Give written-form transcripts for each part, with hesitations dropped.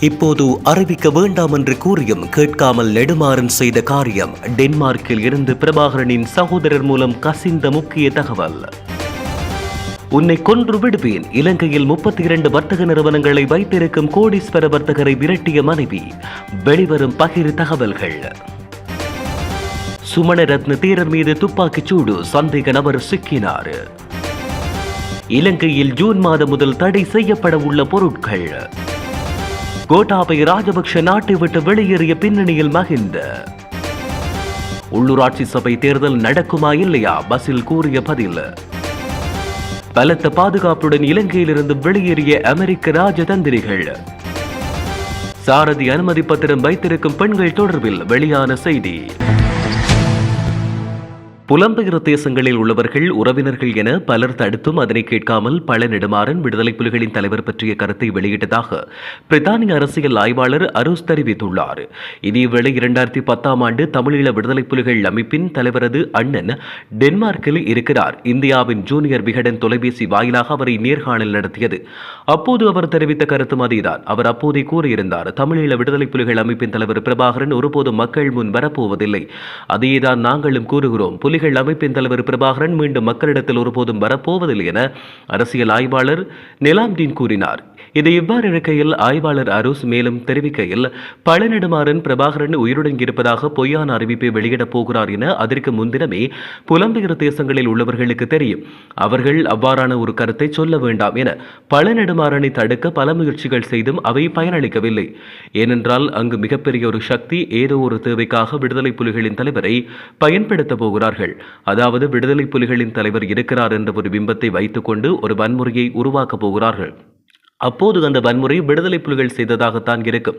இப்போது அறிவிக்க வேண்டாம் என்று கூறியும் கேட்காமல் நெடுமாறன் செய்த காரியம். டென்மார்க்கில் இருந்து பிரபாகரனின் சகோதரர் மூலம் கசிந்த முக்கிய தகவல். உன்னை கொன்று விடுவேன். இலங்கையில் 32 வர்த்தக நிறுவனங்களை வைத்திருக்கும் கோடீஸ்வர வர்த்தகரை விரட்டிய மனைவி. வெளிவரும் பகிர் தகவல்கள். சுமணரத்ன தேரர் மீது துப்பாக்கிச் சூடு, சந்தேக நபர் சிக்கினார். இலங்கையில் ஜூன் மாதம் முதல் தடை செய்யப்பட உள்ள பொருட்கள். கோட்டாபய ராஜபக்ஷ நாட்டை விட்டு வெளியேறிய பின்னணியில் மகிந்த. உள்ளூராட்சி சபை தேர்தல் நடக்குமா இல்லையா? பஸ்ஸில் கூறிய பதில். பலத்த பாதுகாப்புடன் இலங்கையிலிருந்து வெளியேறிய அமெரிக்க ராஜதந்திரிகள். சாரதி அனுமதி பத்திரம் வைத்திருக்கும் பெண்கள் தொடர்பில் வெளியான செய்தி. புலம்பெயர் தேசங்களில் உள்ளவர்கள் உறவினர்கள் என பலர் தடுத்தும் அதனை கேட்காமல் பல நெடுமாறன் விடுதலை புலிகளின் தலைவர் பற்றிய கருத்தை வெளியிட்டதாக பிரித்தானிய அரசியல் ஆய்வாளர் அரூஸ் தெரிவித்துள்ளார். இதேவேளை 2010ஆம் ஆண்டு தமிழீழ விடுதலை புலிகள் அமைப்பின் தலைவரது அண்ணன் டென்மார்க்கில் இருக்கிறார். இந்தியாவின் ஜூனியர் விகடன் தொலைபேசி வாயிலாக அவரை நேர்காணல் நடத்தியது. அப்போது அவர் தெரிவித்த கருத்தும் அதேதான். அவர் அப்போதே கூறியிருந்தார், தமிழீழ விடுதலை புலிகள் அமைப்பின் தலைவர் பிரபாகரன் ஒருபோதும் மக்கள் முன் வரப்போவதில்லை. அதையேதான் நாங்களும் கூறுகிறோம். புலிகள் அமைப்பின் தலைவர் பிரபாகரன் மீண்டும் மக்களிடத்தில் ஒருபோதும் வரப்போவதில்லை என அரசியல் ஆய்வாளர் நிலாம்டீன் கூறினார். இதை இவ்வாறு இருக்கையில் ஆய்வாளர் அரூஸ் மேலும் தெரிவிக்கையில், பல நெடுமாறன் பிரபாகரன் உயிருடன் இருப்பதாக பொய்யான அறிவிப்பை வெளியிடப் போகிறார் என அதற்கு முன்தினமே புலம்பெயர் தேசங்களில் உள்ளவர்களுக்கு தெரியும். அவர்கள் அவ்வாறான ஒரு கருத்தை சொல்ல வேண்டாம் என பல நெடுமாறனை தடுக்க பல முயற்சிகள் செய்தும் அவை பயனளிக்கவில்லை. ஏனென்றால் அங்கு மிகப்பெரிய ஒரு சக்தி ஏதோ ஒரு தேவைக்காக விடுதலை புலிகளின் தலைவரை பயன்படுத்த போகிறார்கள். அதாவது விடுதலை புலிகளின் தலைவர் இருக்கிறார் என்ற ஒரு பிம்பத்தை வைத்துக் கொண்டு ஒரு வன்முறையை உருவாக்கப் போகிறார்கள். அப்போது அந்த வன்முறை விடுதலை புலிகள் செய்ததாகத்தான் இருக்கும்.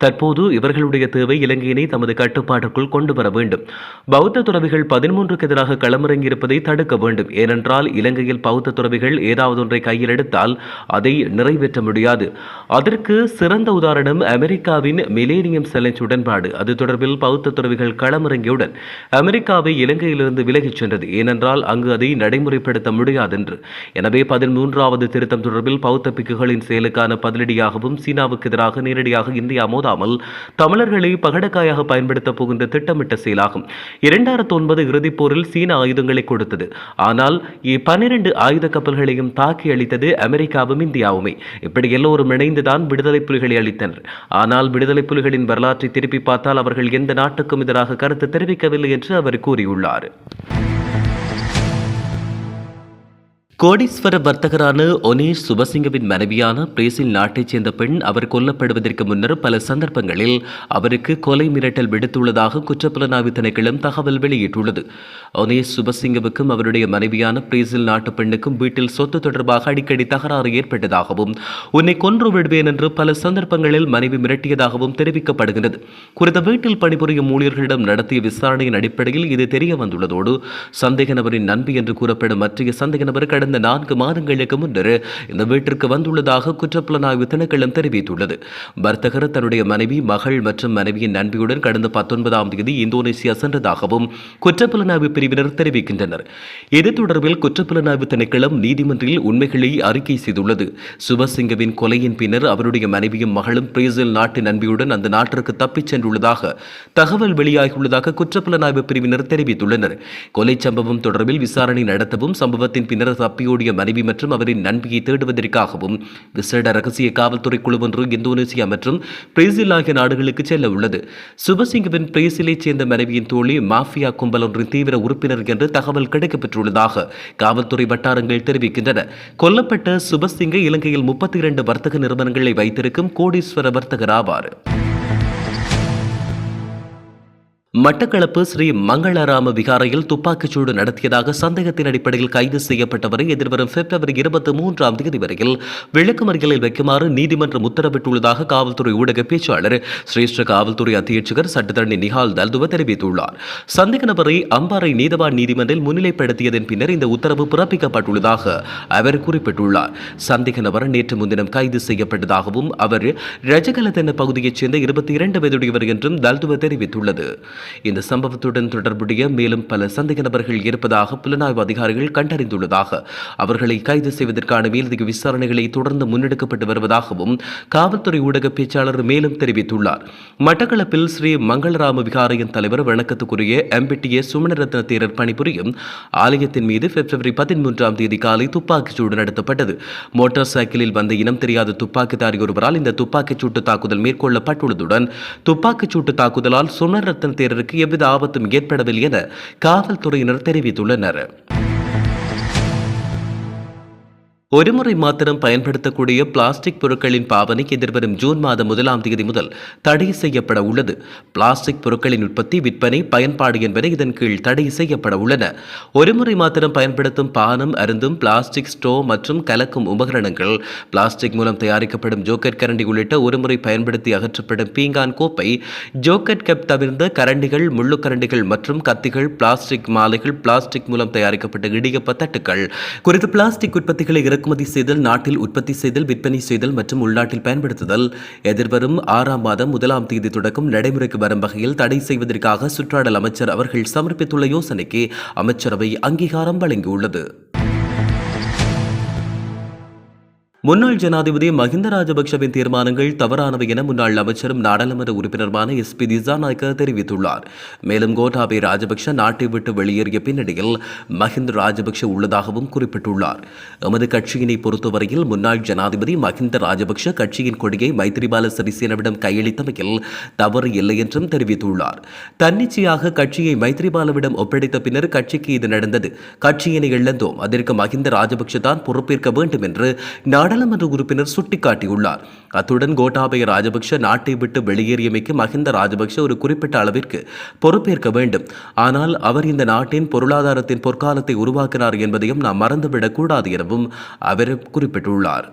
தற்போது இவர்களுடைய தேவை இலங்கையினை தமது கட்டுப்பாட்டுக்குள் கொண்டு வர வேண்டும். பௌத்த துறவிகள் 13க்கு எதிராக களமிறங்கியிருப்பதை தடுக்க வேண்டும். ஏனென்றால் இலங்கையில் பௌத்த துறவிகள் ஏதாவது ஒன்றை கையில் எடுத்தால் அதை நிறைவேற்ற முடியாது. அதற்கு சிறந்த உதாரணம் அமெரிக்காவின் மிலேனியம் சேலஞ்ச் உடன்பாடு. அது தொடர்பில் பௌத்த துறவிகள் களமிறங்கியவுடன் அமெரிக்காவை இலங்கையிலிருந்து விலகிச் சென்றது. ஏனென்றால் அங்கு அதை நடைமுறைப்படுத்த முடியாதென்று. எனவே 13வது திருத்தம் தொடர்பில் பௌத்த பிக்குகளின் செயலுக்கான பதிலடியாகவும் சீனாவுக்கு எதிராக நேரடியாக இந்தியா மோதாமல் தமிழர்களை பகடக்காயாக பயன்படுத்த போகின்ற திட்டமிட்ட செயலாகும். 2009 இறுதிப் போரில் சீன ஆயுதங்களை கொடுத்தது. ஆனால் 12 ஆயுத கப்பல்களையும் தாக்கி அளித்தது அமெரிக்காவும் இந்தியாவுமே. இப்படி எல்லோரும் இணைந்துதான் விடுதலை புலிகளை அளித்தனர். ஆனால் விடுதலை புலிகளின் வரலாற்றை திருப்பி பார்த்தால் அவர்கள் எந்த நாட்டுக்கும் எதிராக கருத்து தெரிவிக்கவில்லை என்று அவர் கூறியுள்ளார். கோடீஸ்வர வர்த்தகரான ஒனேஷ் சுபசிங்கவின் மனைவியான பிரேசில் நாட்டைச் சேர்ந்த பெண் அவர் கொல்லப்படுவதற்கு முன்னர் பல சந்தர்ப்பங்களில் அவருக்கு கொலை மிரட்டல் விடுத்துள்ளதாக குற்றப்புலனாய்வு திணைக்களம் தகவல் வெளியிட்டுள்ளது. ஒனேஷ் சுபசிங்கவுக்கும் அவருடைய மனைவியான பிரேசில் நாட்டு பெண்ணுக்கும் வீட்டில் சொத்து தொடர்பாக அடிக்கடி தகராறு ஏற்பட்டதாகவும் உன்னை கொன்று விடுவேன் என்று பல சந்தர்ப்பங்களில் மனைவி மிரட்டியதாகவும் தெரிவிக்கப்படுகிறது. குறித்த வீட்டில் பணிபுரியும் ஊழியர்களிடம் நடத்திய விசாரணையின் அடிப்படையில் இது தெரிய வந்துள்ளதோடு சந்தேக நபரின் நண்பி என்று கூறப்படும் மற்ற சந்தேக நபர் கடந்த 4 மாதங்களுக்கு முன்னர் இந்த வீட்டிற்கு வந்துள்ளதாக குற்றப்புலனாய்வு திணைக்களம் தெரிவித்துள்ளது. வர்த்தகர் தன்னுடைய மனைவி, மகள் மற்றும் மனைவியின் நண்பியுடன் கடந்த 19ஆம் தேதி இந்தோனேசியா சென்றதாகவும் குற்றப்புலனாய்வு பிரிவினர் தெரிவிக்கின்றனர். இது தொடர்பில் குற்றப்புலனாய்வு திணைக்களம் நீதிமன்றில் உண்மைகளை அறிக்கை செய்துள்ளது. சுபசிங்கவின் கொலையின் பின்னர் அவருடைய மனைவியும் மகளும் பிரேசில் நாட்டு நண்பியுடன் அந்த நாட்டிற்கு தப்பிச் சென்றுள்ளதாக தகவல் வெளியாகியுள்ளதாக குற்றப்புலனாய்வு பிரிவினர் தெரிவித்துள்ளனர். கொலை சம்பவம் தொடர்பில் விசாரணை நடத்தவும் சம்பவத்தின் பின்னர் தப்பியோடிய மனைவி மற்றும் அவரின் நண்பியை தேடுவதற்காகவும் விசேட ரகசிய காவல்துறை குழு ஒன்று இந்தோனேசியா மற்றும் பிரேசில் ஆகிய நாடுகளுக்கு செல்ல உள்ளது. சுபசிங்கவின் பிரேசிலைச் சேர்ந்த மனைவியின் தோழி மாஃபியா கும்பல் ஒன்றின் தீவிர உறுப்பினர் என்று தகவல் கிடைக்கப்பெற்றுள்ளதாக காவல்துறை வட்டாரங்கள் தெரிவிக்கின்றன. கொல்லப்பட்ட சுபசிங்க இலங்கையில் 32 வர்த்தக நிறுவனங்களை வைத்திருக்கும் கோடீஸ்வர வர்த்தகர் ஆவார். மட்டக்களப்பு ஸ்ரீ மங்களராம விகாரையில் துப்பாக்கிச்சூடு நடத்தியதாக சந்தேகத்தின் அடிப்படையில் கைது செய்யப்பட்டவரை எதிர்வரும் பிப்ரவரி 23ஆம் தேதி வரையில் விளக்கமறியலில் வைக்குமாறு நீதிமன்றம் உத்தரவிட்டுள்ளதாக காவல்துறை ஊடக பேச்சாளர் சிரேஷ்ட காவல்துறை அத்தியட்சகர் சட்டத்தரணி நிஹால் தல்துவ தெரிவித்துள்ளார். சந்தேக நபரை அம்பாறை நீதவான் நீதிமன்றில் முன்னிலைப்படுத்தியதன் பின்னர் இந்த உத்தரவு பிறப்பிக்கப்பட்டுள்ளதாக அவர் குறிப்பிட்டுள்ளார். சந்தேக நபர் நேற்று முன்தினம் கைது செய்யப்பட்டதாகவும் அவர் ரஜகலத் என்ற பகுதியைச் சேர்ந்த 22 வயதுடையவர் என்றும் தல்துவ தெரிவித்துள்ளது. இந்த சம்பவத்துடன் தொடர்புடைய மேலும் பல சந்தேக நபர்கள் இருப்பதாக புலனாய்வு அதிகாரிகள் கண்டறிந்துள்ளதாக அவர்களை கைது செய்வதற்கான மேலதிக விசாரணைகளை தொடர்ந்து முன்னெடுக்கப்பட்டு வருவதாகவும் காவல்துறை ஊடக பேச்சாளர் மேலும் தெரிவித்துள்ளார். மட்டக்களப்பில் ஸ்ரீ மங்களராம விகாரையின் தலைவர் வணக்கத்துக்குரிய எம்பிடிஏ சுமணரத்ன தேரர் பணிபுரியும் ஆலயத்தின் மீது பிப்ரவரி 13ஆம் தேதி காலை துப்பாக்கிச்சூடு நடத்தப்பட்டது. மோட்டார் சைக்கிளில் வந்த இனம் தெரியாத துப்பாக்கிதாரி ஒருவரால் இந்த துப்பாக்கிச்சூட்டு தாக்குதல் மேற்கொள்ளப்பட்டுள்ளதுடன் துப்பாக்கிச்சூட்டு தாக்குதலால் சுமணரத்ன தேரருக்கு எவ்வித ஆபத்தும் ஏற்படவில்லை என காவல்துறையினர் தெரிவித்துள்ளனர். ஒருமுறை மாத்திரம் பயன்படுத்தக்கூடிய பிளாஸ்டிக் பொருட்களின் பாவனை எதிர்வரும் ஜூன் மாதம் 1ஆம் தேதி முதல் தடை செய்யப்பட உள்ளது. பிளாஸ்டிக் பொருட்களின் உற்பத்தி, விற்பனை, பயன்பாடு என்பன இதன் கீழ் தடை செய்யப்பட உள்ளன. ஒருமுறை மாத்திரம் பயன்படுத்தும் பானம், அருந்தும் பிளாஸ்டிக் ஸ்ட்ரோ மற்றும் கலக்கும் உபகரணங்கள், பிளாஸ்டிக் மூலம் தயாரிக்கப்படும் ஜோக்கெட் கரண்டி உள்ளிட்ட ஒருமுறை பயன்படுத்தி அகற்றப்படும் பீங்கான் கோப்பை, ஜோக்கெட் கப் தவிர்ந்த கரண்டிகள், முள்ளு கரண்டிகள் மற்றும் கத்திகள், பிளாஸ்டிக் மாலைகள், பிளாஸ்டிக் மூலம் தயாரிக்கப்பட்ட இடியப்ப தட்டுக்கள் குறித்த பிளாஸ்டிக் உற்பத்திகளை இறக்குமதி செய்தல், நாட்டில் உற்பத்தி செய்தல், விற்பனை செய்தல் மற்றும் உள்நாட்டில் பயன்படுத்துதல் எதிர்வரும் 6ஆம் மாதம் 1ஆம் தேதி தொடக்கம் நடைமுறைக்கு வரும் வகையில் தடை செய்வதற்காக சுற்றாடல் அமைச்சர் அவர்கள் சமர்ப்பித்துள்ள யோசனைக்கு அமைச்சரவை அங்கீகாரம் வழங்கியுள்ளது. முன்னாள் ஜனாதிபதி மஹிந்த ராஜபக்ஷவின் தீர்மானங்கள் தவறானவை என முன்னாள் அமைச்சரும் நாடாளுமன்ற உறுப்பினருமான SP திசாநாயக்க தெரிவித்துள்ளார். மேலும் கோட்டாபே ராஜபக்ஷ நாட்டை விட்டு வெளியேறிய பின்னணியில் மஹிந்த ராஜபக்ஷ உள்ளதாகவும் குறிப்பிட்டுள்ளார். எமது கட்சியினை பொறுத்தவரையில் முன்னாள் ஜனாதிபதி மஹிந்த ராஜபக்ஷ கட்சியின் கொடியை மைத்ரிபால சிறிசேனவிடம் கையளித்தமையில் தவறு இல்லை என்றும் தெரிவித்துள்ளார். தன்னிச்சையாக கட்சியை மைத்ரிபாலவிடம் ஒப்படைத்த பின்னர் கட்சிக்கு இது நடந்தது. கட்சியினை இழந்தோம். அதற்கு மஹிந்த ராஜபக்ஷ தான் பொறுப்பேற்க வேண்டும் என்று நாடாளுமன்ற உறுப்பினர் சுட்டிக்காட்டியுள்ளார். அத்துடன் கோட்டாபய ராஜபக்ஷ நாட்டை விட்டு வெளியேறியமைக்கு மஹிந்த ராஜபக்ஷ ஒரு குறிப்பிட்ட அளவிற்கு பொறுப்பேற்க வேண்டும். ஆனால் அவர் இந்த நாட்டின் பொருளாதாரத்தின் பொற்காலத்தை உருவாக்கினார் என்பதையும் நாம் மறந்துவிடக் கூடாது எனவும் அவர் குறிப்பிட்டுள்ளார்.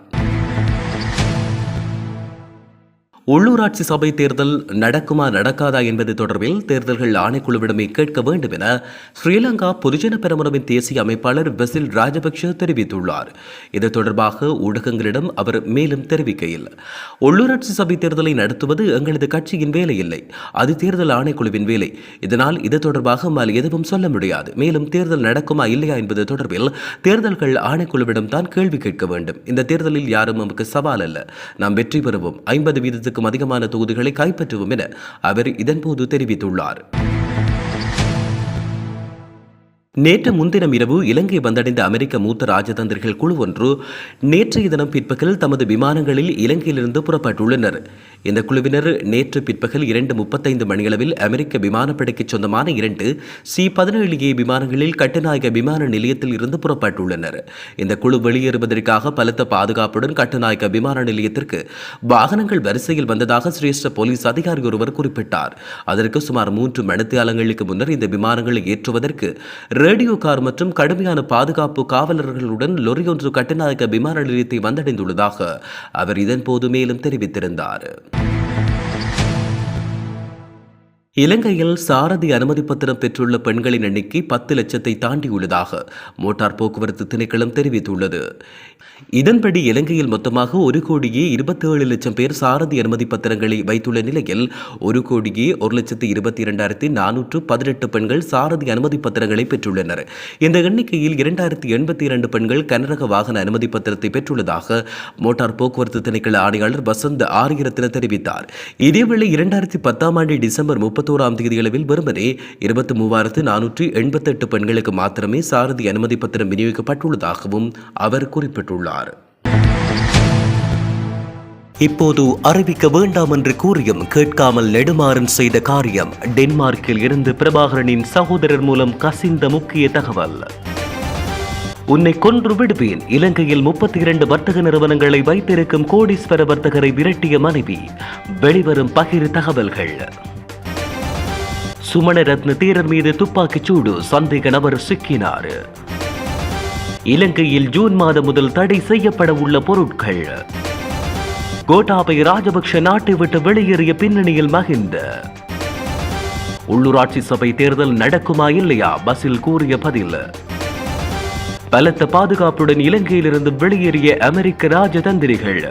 உள்ளூராட்சி சபை தேர்தல் நடக்குமா நடக்காதா என்பது தொடர்பில் தேர்தல்கள் ஆணைக்குழுவிடமே கேட்க வேண்டும் என ஸ்ரீலங்கா பொதுஜன பெரமுனவின் தேசிய அமைப்பாளர் பெசில் ராஜபக்ஷ தெரிவித்துள்ளார். இது தொடர்பாக ஊடகங்களிடம் அவர் மேலும் தெரிவிக்கையில், உள்ளூராட்சி சபை தேர்தலை நடத்துவது எங்களது கட்சியின் வேலை இல்லை, அது தேர்தல் ஆணைக்குழுவின் வேலை. இதனால் இது தொடர்பாக நம்மால் எதுவும் சொல்ல முடியாது. மேலும் தேர்தல் நடக்குமா இல்லையா என்பது தொடர்பில் தேர்தல்கள் ஆணைக்குழுவிடம் தான் கேள்வி கேட்க வேண்டும். இந்த தேர்தலில் யாரும் நமக்கு சவால் அல்ல. நாம் வெற்றி பெறுவோம். 50% அதிகமான தொகுதிகளை கைப்பற்றுவோம் என அவர் இதன்போது தெரிவித்துள்ளார். நேற்று முன்தினம் இரவு இலங்கை வந்தடைந்த அமெரிக்க மூத்த ராஜதந்திரிகள் குழு ஒன்று நேற்றைய தினம் பிற்பகல் தமது விமானங்களில் இலங்கையிலிருந்து புறப்பட்டுள்ளனர். இந்த குழுவினர் நேற்று பிற்பகல் 2:35 மணியளவில் அமெரிக்க விமானப்படைக்கு சொந்தமான 2 C-17A விமானங்களில் கட்டுநாயக்க விமான நிலையத்தில் இருந்து புறப்பட்டுள்ளனர். இந்த குழு வெளியேறுவதற்காக பலத்த பாதுகாப்புடன் கட்டுநாயக்க விமான நிலையத்திற்கு வாகனங்கள் வரிசையில் வந்ததாக சிரேஷ்ட போலீஸ் அதிகாரி ஒருவர் குறிப்பிட்டார். அதற்கு சுமார் 3 மணித்தியாலங்களுக்கு முன்னர் இந்த விமானங்களை ஏற்றுவதற்கு ரேடியோ கார் மற்றும் கடுமையான பாதுகாப்பு காவலர்களுடன் லொரியொன்று கட்டுநாயக்க விமான நிலையத்தை வந்தடைந்துள்ளதாக அவர் இதன்போது மேலும் தெரிவித்திருந்தார். இலங்கையில் சாரதி அனுமதி பத்திரம் பெற்றுள்ள பெண்களின் எண்ணிக்கை 10 லட்சத்தை தாண்டியுள்ளதாக மோட்டார் போக்குவரத்து திணைக்களம் தெரிவித்துள்ளது. இதன்படி இலங்கையில் மொத்தமாக 1,27,00,000 பேர் சாரதி அனுமதி பத்திரங்களை வைத்துள்ள நிலையில் 1,22,418 பெண்கள் சாரதி அனுமதி பத்திரங்களை பெற்றுள்ளனர். இந்த எண்ணிக்கையில் 2,082 பெண்கள் கனரக வாகன அனுமதி பத்திரத்தை பெற்றுள்ளதாக மோட்டார் போக்குவரத்து திணைக்கள ஆணையாளர் வசந்த் ஆரியரத்ன தெரிவித்தார். இதேவேளை 2010ஆம் ஆண்டு டிசம்பர் 31ஆம் தேதியளவில் வெறுமனே 23,488 பெண்களுக்கு மாத்திரமே சாரதி அனுமதி பத்திரம் விநியோகிக்கப்பட்டுள்ளதாகவும் அவர் குறிப்பிட்டுள்ளார். இப்போது அறிவிக்க வேண்டாம் என்று கூறியும் கேட்காமல் நெடுமாறன் செய்த காரியம். டென்மார்க்கில் இருந்து பிரபாகரனின் சகோதரர் மூலம் கசிந்த முக்கிய தகவல். உன்னை கொன்று விடுவேன். இலங்கையில் 32 வர்த்தக நிறுவனங்களை வைத்திருக்கும் கோடீஸ்வர வர்த்தகரை விரட்டிய மனைவி. வெளிவரும் பகிர் தகவல்கள். சுமணரத்ன தேரர் மீது துப்பாக்கிச் சூடு, சந்தேக நபர் சிக்கினார். இலங்கையில் ஜூன் மாதம் முதல் தடை செய்யப்பட உள்ள பொருட்கள். கோட்டாபய ராஜபக்ஷ நாட்டை விட்டு வெளியேறிய பின்னணியில் மஹிந்த. உள்ளூராட்சி சபை தேர்தல் நடக்குமா இல்லையா? பசில் கூறிய பதில். பலத்த பாதுகாப்புடன் இலங்கையிலிருந்து வெளியேறிய அமெரிக்க ராஜதந்திரிகள்.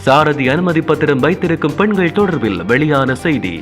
சாரதி அனுமதி பத்திரம் வைத்திருக்கும் பெண்கள் தொடர்பில் வெளியான செய்தி.